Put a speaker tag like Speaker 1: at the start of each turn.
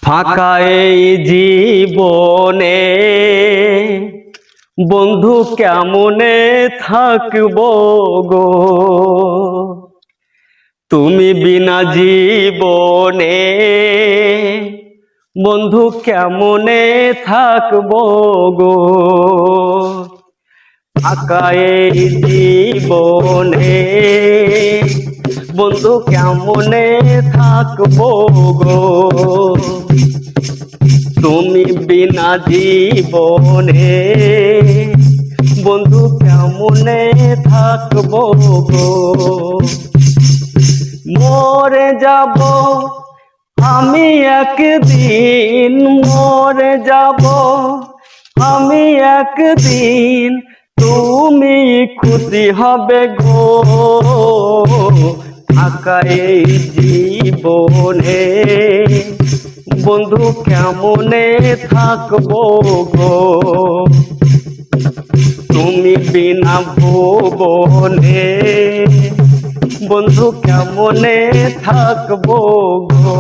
Speaker 1: ফাঁকা এই জীবনে বন্ধু কেমনে থাকবো গো, তুমি বিনা জীবনে বন্ধু কেমনে থাকবো গো। ফাঁকা এই জীবনে বন্ধু কেমনে থাকবো গো, তুমি বিনা জীবনে বন্ধু কেমনে থাকবো গো। মরে যাব আমি একদিন, মরে যাব আমি একদিন, তুমি খুশি হবে গো। ফাঁকা এই জীবনে বন্ধু কেমনে থাকবো গো, তুমি বিনা ভুবনে বন্ধু কেমনে থাকবো গো।